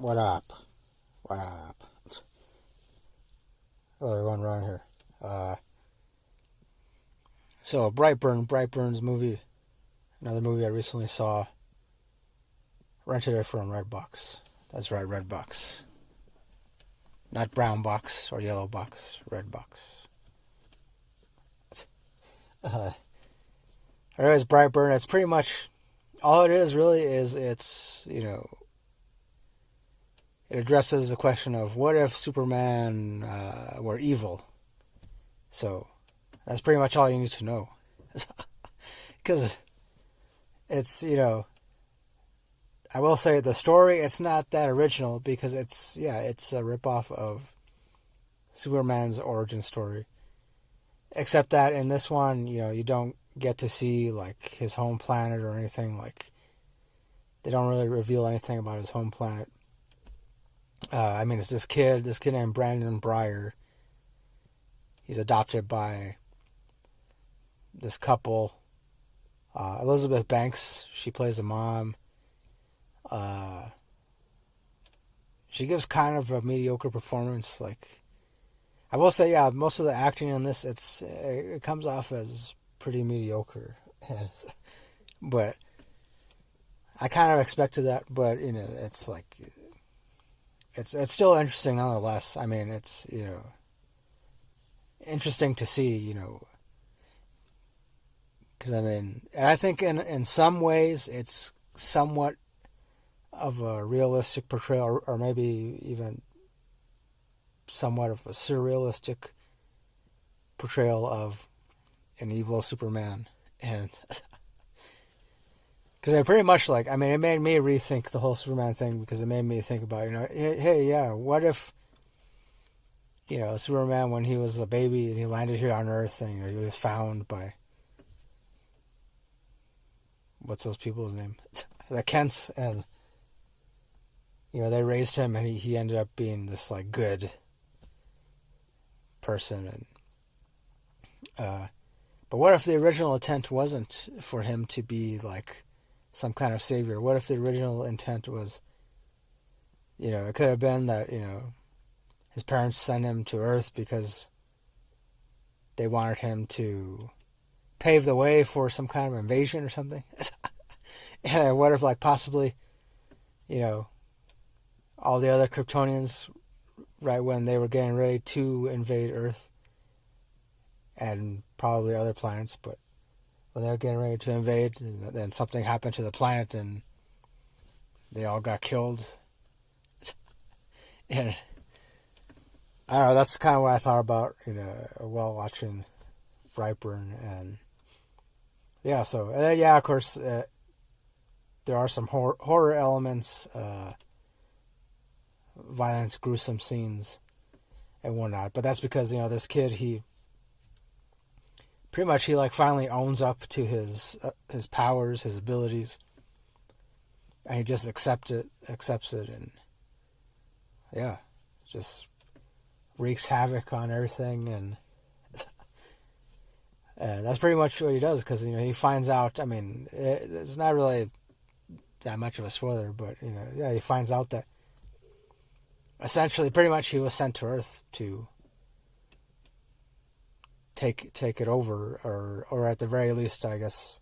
What up? What up? Hello, everyone around here. So Brightburn's movie, another movie I recently saw. Rented it from Redbox. That's right, Redbox. Not brown box or yellow box, Redbox. Anyways, Brightburn, it's pretty much, all it is really is it's, it addresses the question of what if Superman were evil? So, that's pretty much all you need to know. Because it's, I will say the story, it's not that original because it's a ripoff of Superman's origin story. Except that in this one, you don't get to see like his home planet or anything. Like, they don't really reveal anything about his home planet. It's this kid named Brandon Breyer. He's adopted by this couple. Elizabeth Banks, she plays the mom. She gives kind of a mediocre performance. Like, I will say, most of the acting in this, it comes off as pretty mediocre. But I kind of expected that. But it's like, it's still interesting nonetheless. I mean, it's interesting to see. Because and I think in some ways it's somewhat of a realistic portrayal, or maybe even somewhat of a surrealistic portrayal of an evil Superman. And because it pretty much it made me rethink the whole Superman thing, because it made me think about, what if, Superman, when he was a baby and he landed here on Earth and he was found by, what's those people's name? The Kents, and they raised him, and he ended up being this like good person. And but what if the original intent wasn't for him to be like some kind of savior? What if the original intent was, it could have been that his parents sent him to Earth because they wanted him to pave the way for some kind of invasion or something. And what if possibly, all the other Kryptonians, right when they were getting ready to invade Earth, and probably other planets, but when they were getting ready to invade, then something happened to the planet and they all got killed. And I don't know, that's kind of what I thought about, while watching Brightburn. And of course, there are some horror elements, violent, gruesome scenes and whatnot. But that's because, this kid, he finally owns up to his powers, his abilities, and he just accepts it, and just wreaks havoc on everything. And that's pretty much what he does, because he finds out. I mean, it's not really that much of a spoiler, but he finds out that essentially, pretty much, he was sent to Earth to take it over, or at the very least, I guess,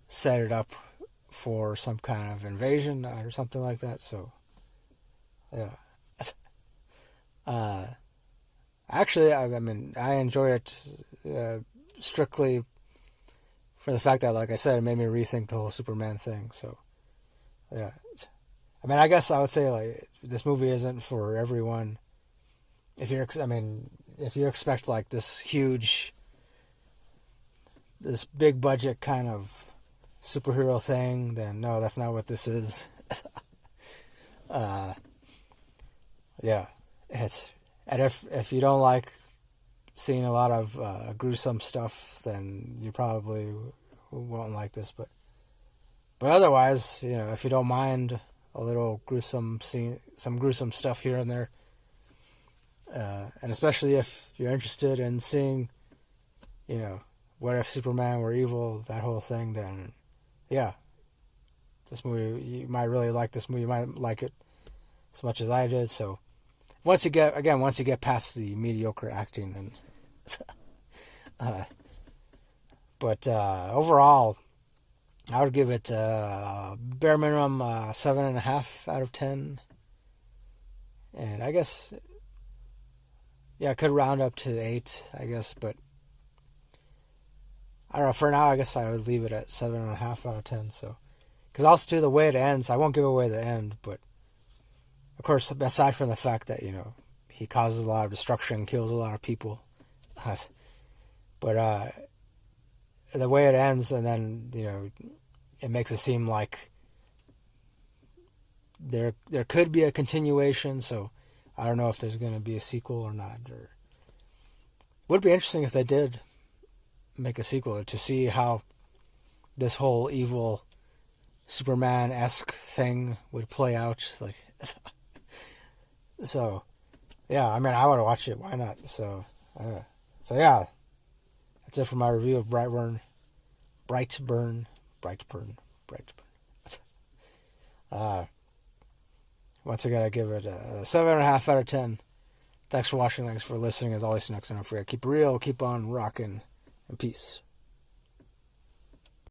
set it up for some kind of invasion or something like that. So, yeah. Actually, I enjoyed it strictly for the fact that, like I said, it made me rethink the whole Superman thing. So, yeah. I guess I would say, this movie isn't for everyone. If you expect, this huge, this big budget kind of superhero thing, then no, that's not what this is. And if you don't like seeing a lot of gruesome stuff, then you probably won't like this. But otherwise, if you don't mind a little gruesome scene, some gruesome stuff here and there, and especially if you're interested in seeing, what if Superman were evil, that whole thing, then this movie, you might really like this movie. You might like it as much as I did. So once you get past the mediocre acting, and but overall, I would give it bare minimum 7.5 out of 10, and I guess I could round up to 8, I guess, but I don't know. For now, I guess I would leave it at 7.5 out of 10. So, because also too, the way it ends, I won't give away the end, but of course, aside from the fact that he causes a lot of destruction, kills a lot of people, but the way it ends, and then it makes it seem like there could be a continuation. So I don't know if there's going to be a sequel or not. Or would be interesting if they did make a sequel, to see how this whole evil Superman-esque thing would play out. Like, so yeah, I mean, I would watch it. Why not? So yeah, that's it for my review of Brightburn. Once again, I give it a 7.5 out of 10. Thanks for watching. Thanks for listening. As always, next time, don't forget, keep it real, keep on rocking, and peace.